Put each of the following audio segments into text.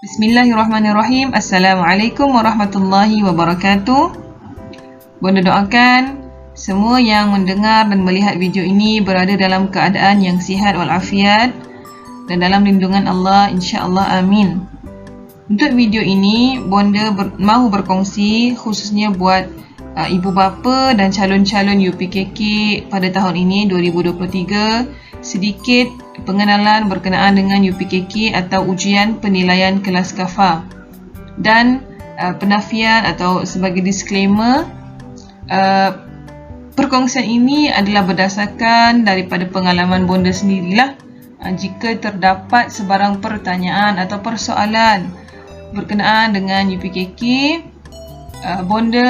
Bismillahirrahmanirrahim. Assalamualaikum warahmatullahi wabarakatuh. Bonda doakan semua yang mendengar dan melihat video ini berada dalam keadaan yang sihat walafiat dan dalam lindungan Allah, insya-Allah, amin. Untuk video ini, Bonda mahu berkongsi khususnya buat ibu bapa dan calon-calon UPKK pada tahun ini 2023, sedikit pengenalan berkenaan dengan UPKK atau ujian penilaian kelas KAFA, dan penafian atau sebagai disclaimer, perkongsian ini adalah berdasarkan daripada pengalaman Bonda sendirilah. Jika terdapat sebarang pertanyaan atau persoalan berkenaan dengan UPKK, Bonda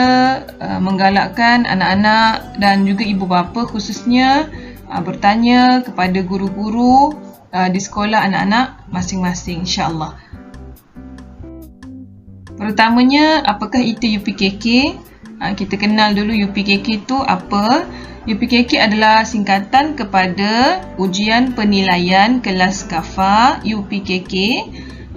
menggalakkan anak-anak dan juga ibu bapa khususnya bertanya kepada guru-guru di sekolah anak-anak masing-masing, insya-Allah. Pertamanya, apakah itu UPKK? Kita kenal dulu UPKK itu apa. UPKK adalah singkatan kepada Ujian Penilaian Kelas KAFA UPKK,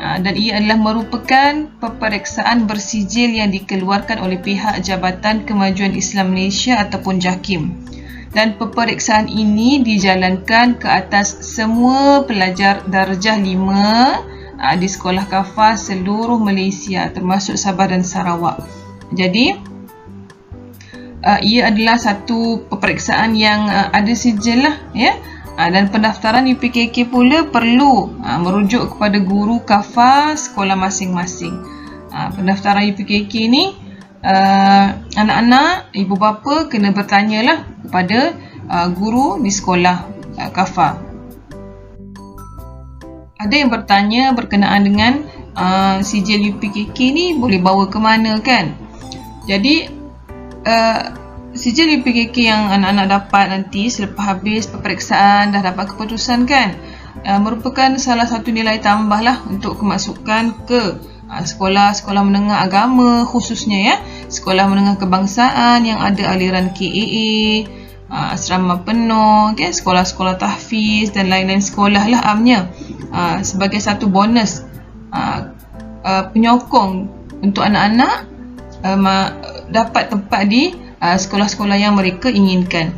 dan ia adalah merupakan peperiksaan bersijil yang dikeluarkan oleh pihak Jabatan Kemajuan Islam Malaysia ataupun JAKIM. Dan peperiksaan ini dijalankan ke atas semua pelajar darjah 5 di sekolah KAFA seluruh Malaysia termasuk Sabah dan Sarawak. Jadi ia adalah satu peperiksaan yang ada sijil lah, ya. Dan pendaftaran UPKK pula perlu merujuk kepada guru KAFA sekolah masing-masing. Pendaftaran UPKK ni anak-anak, ibu bapa kena bertanyalah kepada guru di sekolah KAFA. Ada yang bertanya berkenaan dengan sijil UPKK ni boleh bawa ke mana, kan? Jadi sijil UPKK yang anak-anak dapat nanti selepas habis peperiksaan, dah dapat keputusan, kan, merupakan salah satu nilai tambah lah untuk kemasukan ke sekolah-sekolah menengah agama, khususnya, ya, sekolah menengah kebangsaan yang ada aliran KAA, asrama penuh, okay, sekolah-sekolah tahfiz dan lain-lain sekolah lah amnya, sebagai satu bonus penyokong untuk anak-anak dapat tempat di sekolah-sekolah yang mereka inginkan,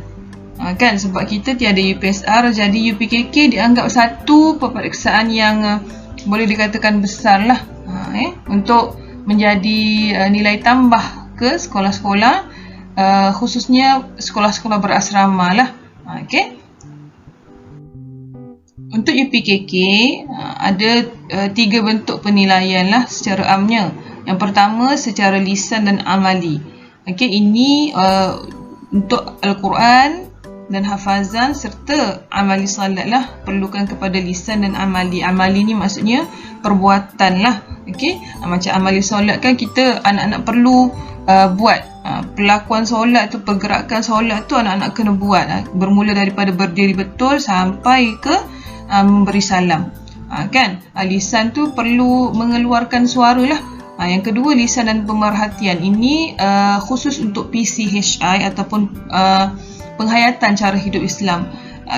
kan, sebab kita tiada UPSR, jadi UPKK dianggap satu peperiksaan yang boleh dikatakan besar lah, untuk menjadi nilai tambah ke sekolah-sekolah, khususnya sekolah-sekolah berasrama lah. Okay. Untuk UPKK ada 3 bentuk penilaian lah secara amnya. Yang pertama secara lisan dan amali. Okay, ini untuk Al-Quran dan hafazan serta amali salat lah, perlukan kepada lisan dan amali. Amali ni maksudnya perbuatan lah. Okay? Macam amali solat, kan, kita anak-anak perlu buat pelakuan solat tu, pergerakan solat tu anak-anak kena buat, bermula daripada berdiri betul sampai ke memberi salam, kan. Lisan tu perlu mengeluarkan suara lah. Yang kedua, lisan dan pemerhatian ini khusus untuk PCHI ataupun penghayatan cara hidup Islam.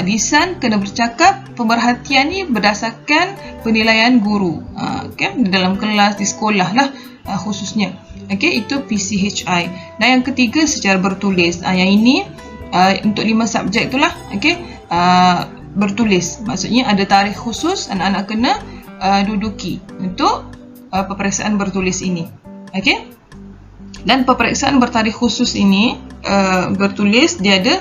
Lisan kena bercakap, pemerhatian ni berdasarkan penilaian guru, kan, di dalam kelas, di sekolah lah, khususnya. Okay, itu PCHI. Dan yang ketiga secara bertulis. Yang ini untuk 5 subjek tu lah. Okay, bertulis, maksudnya ada tarikh khusus anak-anak kena duduki untuk peperiksaan bertulis ini. Okay, dan peperiksaan bertarikh khusus ini bertulis, dia ada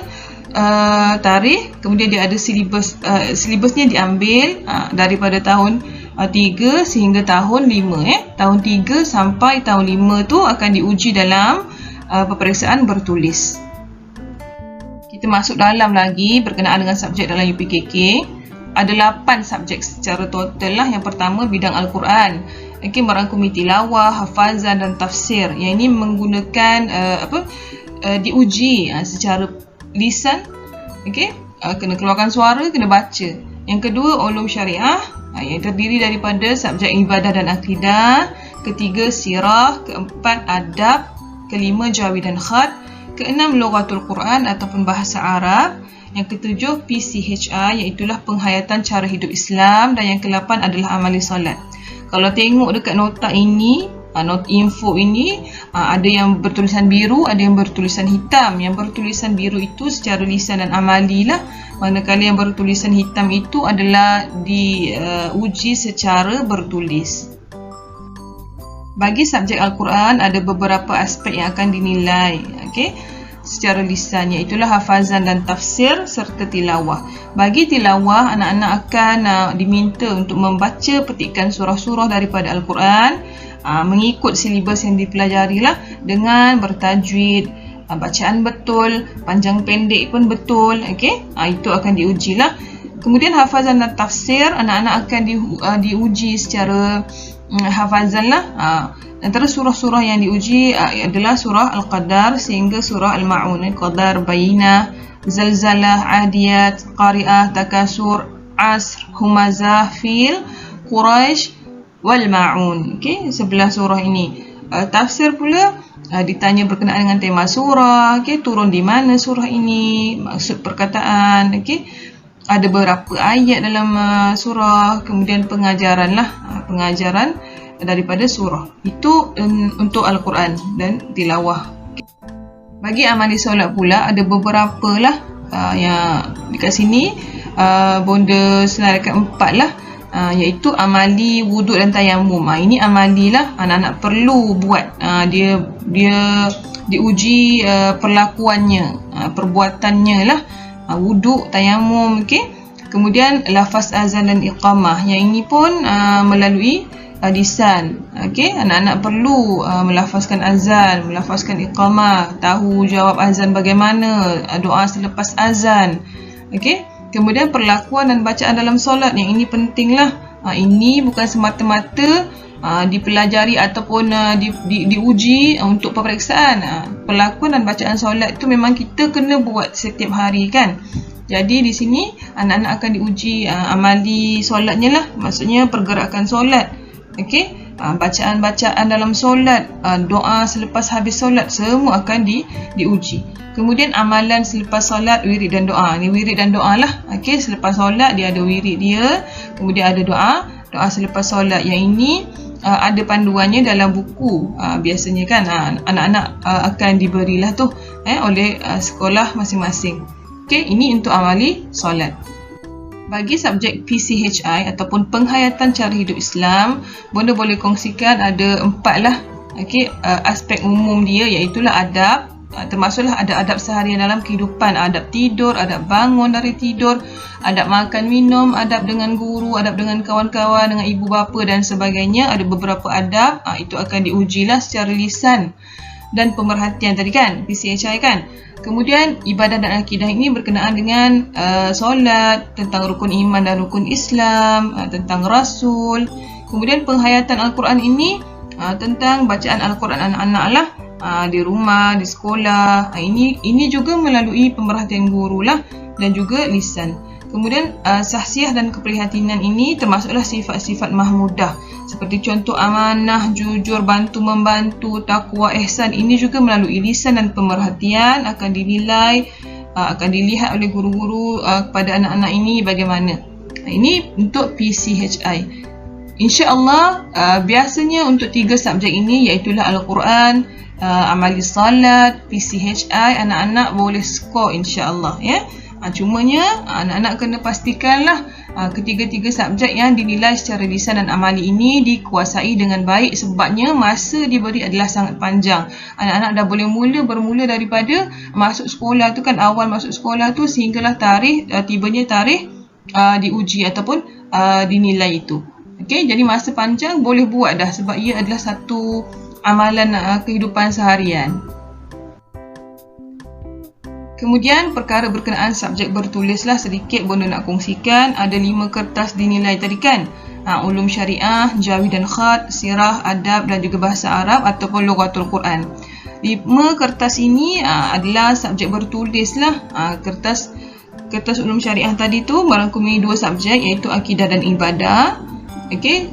tarikh, kemudian dia ada silibus. Silibusnya diambil daripada tahun 3 sehingga tahun 5. Tahun 3 sampai tahun 5 tu akan diuji dalam peperiksaan bertulis. Kita masuk dalam lagi berkenaan dengan subjek dalam UPKK. Ada 8 subjek secara total lah. Yang pertama bidang Al-Quran, okay, merangkumi tilawah, hafazan dan tafsir. Yang ini menggunakan diuji secara lisan, okay, kena keluarkan suara, kena baca. Yang kedua ulum syariah, yang terdiri daripada subjek ibadah dan akidah. Ketiga sirah. Keempat adab. Kelima jawi dan khat. Keenam lughatul Quran ataupun bahasa Arab. Yang ketujuh PCHI, iaitulah penghayatan cara hidup Islam. Dan yang ke-8 adalah amali solat. Kalau tengok dekat nota ini, not info ini, ada yang bertulisan biru, ada yang bertulisan hitam. Yang bertulisan biru itu secara lisan dan amali lah, manakala yang bertulisan hitam itu adalah diuji secara bertulis. Bagi subjek Al-Quran ada beberapa aspek yang akan dinilai, secara lisan, iaitulah hafazan dan tafsir serta tilawah. Bagi tilawah, anak-anak akan diminta untuk membaca petikan surah-surah daripada Al-Quran, mengikut silibus yang dipelajari lah, dengan bertajwid, bacaan betul, panjang pendek pun betul. Itu akan diuji lah. Kemudian hafazan dan tafsir, anak-anak akan diuji secara hafazan lah. Antara surah-surah yang diuji adalah surah Al-Qadar sehingga surah Al-Ma'un. Qadar, Bayyinah, Zalzalah, Adiyat, Qari'ah, Takasur, Asr, Humazah, Fil, Quraisy, Wal Ma'un. 11 surah ini. Tafsir pula ditanya berkenaan dengan tema surah, turun di mana surah ini, maksud perkataan, ada berapa ayat dalam surah, kemudian pengajaran lah, pengajaran daripada surah. Itu untuk Al-Quran dan tilawah. Bagi amali solat pula ada beberapa lah, yang dekat sini bonda senaraikan 4 lah, iaitu amali wuduk dan tayamum. Ini amali lah, anak-anak perlu buat. Dia diuji perlakuannya, perbuatannya lah, wuduk, tayamum. Kemudian lafaz azan dan iqamah, yang ini pun melalui lisan. Anak-anak perlu melafazkan azan, melafazkan iqamah, tahu jawab azan bagaimana, doa selepas azan. Kemudian perlakuan dan bacaan dalam solat, yang ini pentinglah. Ini bukan semata-mata dipelajari ataupun diuji untuk peperiksaan. Perlakuan dan bacaan solat itu memang kita kena buat setiap hari kan. Jadi di sini anak-anak akan diuji amali solatnya lah, maksudnya pergerakan solat. Bacaan-bacaan dalam solat, doa selepas habis solat, semua akan diuji. Kemudian amalan selepas solat, wirid dan doa. Ni wirid dan doa lah. Selepas solat dia ada wirid dia, kemudian ada doa selepas solat. Yang ini ada panduannya dalam buku. Biasanya kan anak-anak akan diberilah tu oleh sekolah masing-masing. Ini untuk amali solat. Bagi subjek PCHI ataupun penghayatan cara hidup Islam, bonda boleh kongsikan ada 4 lah. Aspek umum dia iaitulah adab, termasuklah adab seharian dalam kehidupan, adab tidur, adab bangun dari tidur, adab makan minum, adab dengan guru, adab dengan kawan-kawan, dengan ibu bapa dan sebagainya. Ada beberapa adab, itu akan diujilah secara lisan dan pemerhatian tadi kan, PCHI kan. Kemudian ibadah dan akidah ini berkenaan dengan solat, tentang rukun iman dan rukun Islam, tentang Rasul. Kemudian penghayatan Al-Quran ini tentang bacaan Al-Quran anak-anak lah, di rumah, di sekolah. Ini juga melalui pemerhatian guru lah dan juga lisan. Kemudian sahsiah dan keprihatinan ini termasuklah sifat-sifat mahmudah, seperti contoh amanah, jujur, bantu-membantu, takwa, ihsan. Ini juga melalui lisan dan pemerhatian akan dinilai, akan dilihat oleh guru-guru kepada anak-anak ini bagaimana. Ini untuk PCHI. InsyaAllah biasanya untuk 3 subjek ini, iaitulah Al-Quran, amali salat, PCHI, anak-anak boleh skor insyaAllah ya. Cumanya anak-anak kena pastikanlah ketiga-tiga subjek yang dinilai secara lisan dan amali ini dikuasai dengan baik, sebabnya masa diberi adalah sangat panjang. Anak-anak dah boleh bermula daripada masuk sekolah tu kan, awal masuk sekolah tu sehinggalah tibanya tarikh diuji ataupun dinilai itu. Jadi masa panjang boleh buat dah, sebab ia adalah satu amalan kehidupan seharian. Kemudian perkara berkenaan subjek bertulislah sedikit bonda nak kongsikan. Ada 5 kertas dinilai tadi kan. Ulum syariah, jawi dan khat, sirah, adab dan juga bahasa Arab ataupun lughatul Quran. 5 kertas ini adalah subjek bertulis lah. Kertas ulum syariah tadi tu merangkumi 2 subjek, iaitu akidah dan ibadah.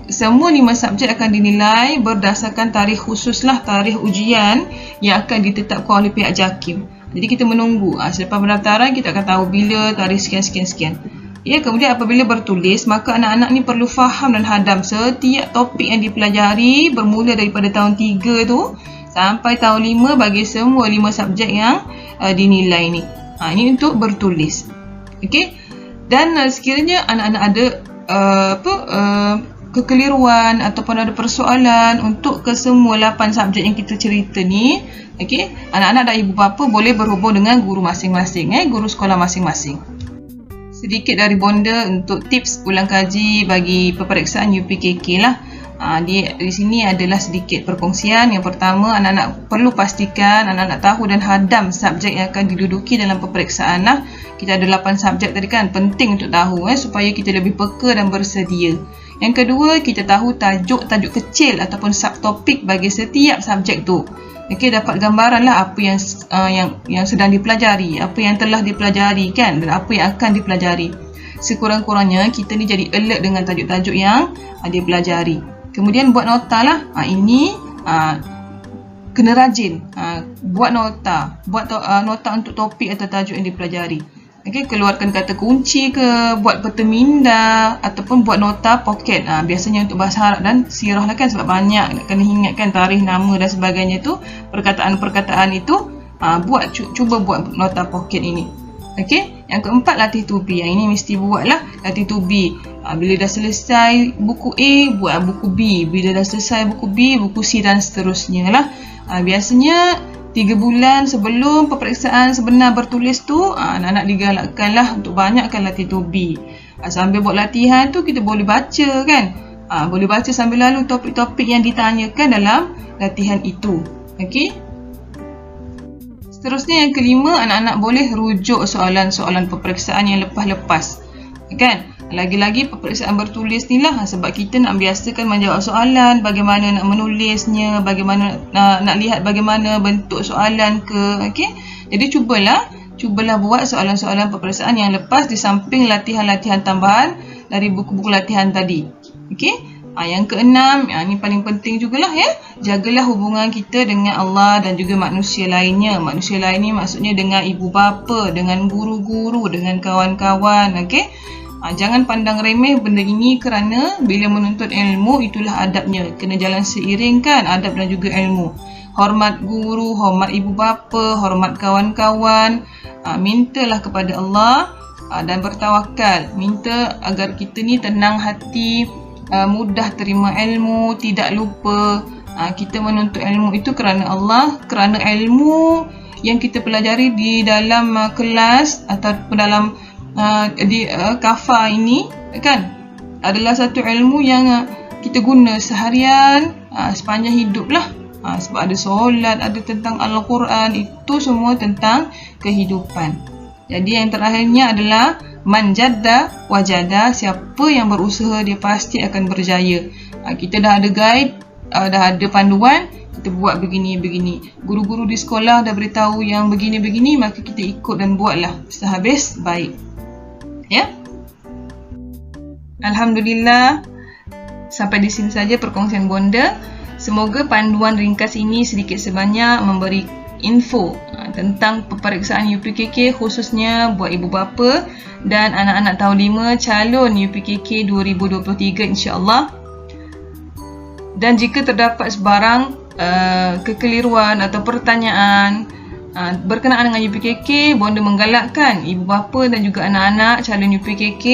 Semua 5 subjek akan dinilai berdasarkan tarikh khusus lah, tarikh ujian yang akan ditetapkan oleh pihak JAKIM. Jadi kita menunggu selepas pendaftaran kita akan tahu bila tarikh sekian. Ya, kemudian apabila bertulis, maka anak-anak ni perlu faham dan hadam setiap topik yang dipelajari bermula daripada tahun 3 tu sampai tahun 5 bagi semua 5 subjek yang dinilai ni. Ini untuk bertulis. Okey. Dan sekiranya anak-anak ada kekeliruan ataupun ada persoalan untuk kesemua 8 subjek yang kita cerita ni, okey, anak-anak dan ibu bapa boleh berhubung dengan guru masing-masing, guru sekolah masing-masing. Sedikit dari Bonda untuk tips ulang kaji bagi peperiksaan UPKK lah. Di sini adalah sedikit perkongsian. Yang pertama, anak-anak perlu pastikan anak-anak tahu dan hadam subjek yang akan diduduki dalam peperiksaan lah. Kita ada 8 subjek tadi kan, penting untuk tahu supaya kita lebih peka dan bersedia. Yang kedua, kita tahu tajuk-tajuk kecil ataupun subtopik bagi setiap subjek tu. Okey, dapat gambaran lah apa yang sedang dipelajari, apa yang telah dipelajari kan, dan apa yang akan dipelajari. Sekurang-kurangnya kita ni jadi alert dengan tajuk-tajuk yang dipelajari. Kemudian buat nota lah. Ini kena rajin. Buat nota untuk topik atau tajuk yang dipelajari. Okey, keluarkan kata kunci ke, buat peta minda ataupun buat nota poket. Biasanya untuk bahasa Arab dan sirah lah kan, sebab banyak kena ingatkan tarikh, nama dan sebagainya tu, perkataan-perkataan itu, cuba buat nota poket ini. Okey, yang keempat, latih to be. Yang ini mesti buat lah, latih to be. Bila dah selesai buku A, buat buku B. Bila dah selesai buku B, buku C dan seterusnya lah. Biasanya 3 bulan sebelum peperiksaan sebenar bertulis tu, anak-anak digalakkan lah untuk banyakkan latih to be. Sambil buat latihan tu, kita boleh baca kan. Boleh baca sambil lalu topik-topik yang ditanyakan dalam latihan itu. Okey. Seterusnya yang kelima, anak-anak boleh rujuk soalan-soalan peperiksaan yang lepas-lepas. Kan? Lagi-lagi peperiksaan bertulis ni lah, sebab kita nak biasakan menjawab soalan, bagaimana nak menulisnya, bagaimana nak lihat bagaimana bentuk soalan ke. Okey. Jadi cubalah buat soalan-soalan peperiksaan yang lepas di samping latihan-latihan tambahan dari buku-buku latihan tadi. Okey. Yang keenam, ini paling penting jugalah ya. Jagalah hubungan kita dengan Allah dan juga manusia lainnya. Manusia lain ni maksudnya dengan ibu bapa, dengan guru-guru, dengan kawan-kawan. Okey. Jangan pandang remeh benda ini, kerana bila menuntut ilmu itulah adabnya. Kena jalan seiring kan, adab dan juga ilmu. Hormat guru, hormat ibu bapa, hormat kawan-kawan. Mintalah kepada Allah dan bertawakal. Minta agar kita ni tenang hati, mudah terima ilmu, tidak lupa. Kita menuntut ilmu itu kerana Allah, kerana ilmu yang kita pelajari di dalam kelas ataupun dalam kafa ini kan, adalah satu ilmu yang kita guna seharian, sepanjang hidup lah. Sebab ada solat, ada tentang Al-Quran, itu semua tentang kehidupan. Jadi yang terakhirnya adalah man jadda wajada. Siapa yang berusaha dia pasti akan berjaya. Kita dah ada guide, dah ada panduan, kita buat begini-begini. Guru-guru di sekolah dah beritahu yang begini-begini, maka kita ikut dan buatlah sehabis baik. Ya. Alhamdulillah, sampai di sini saja perkongsian Bonda. Semoga panduan ringkas ini sedikit sebanyak memberi info tentang peperiksaan UPKK, khususnya buat ibu bapa dan anak-anak tahun 5 calon UPKK 2023 insya-Allah. Dan jika terdapat sebarang kekeliruan atau pertanyaan berkenaan dengan UPKK, Bonda menggalakkan ibu bapa dan juga anak-anak calon UPKK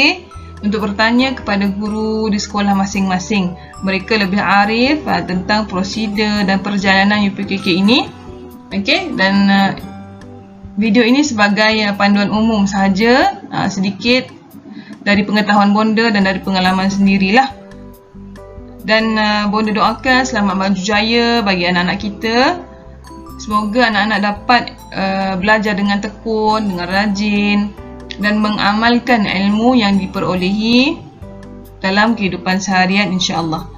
untuk bertanya kepada guru di sekolah masing-masing. Mereka lebih arif tentang prosedur dan perjalanan UPKK ini. Okey, dan video ini sebagai panduan umum sahaja, sedikit dari pengetahuan Bonda dan dari pengalaman sendirilah. Dan Bonda doakan selamat maju jaya bagi anak-anak kita. Semoga anak-anak dapat belajar dengan tekun, dengan rajin dan mengamalkan ilmu yang diperolehi dalam kehidupan seharian insya-Allah.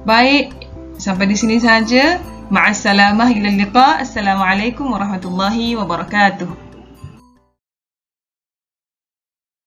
Baik, sampai di sini saja. Ma'assalamah ila liqa. Assalamualaikum warahmatullahi wabarakatuh.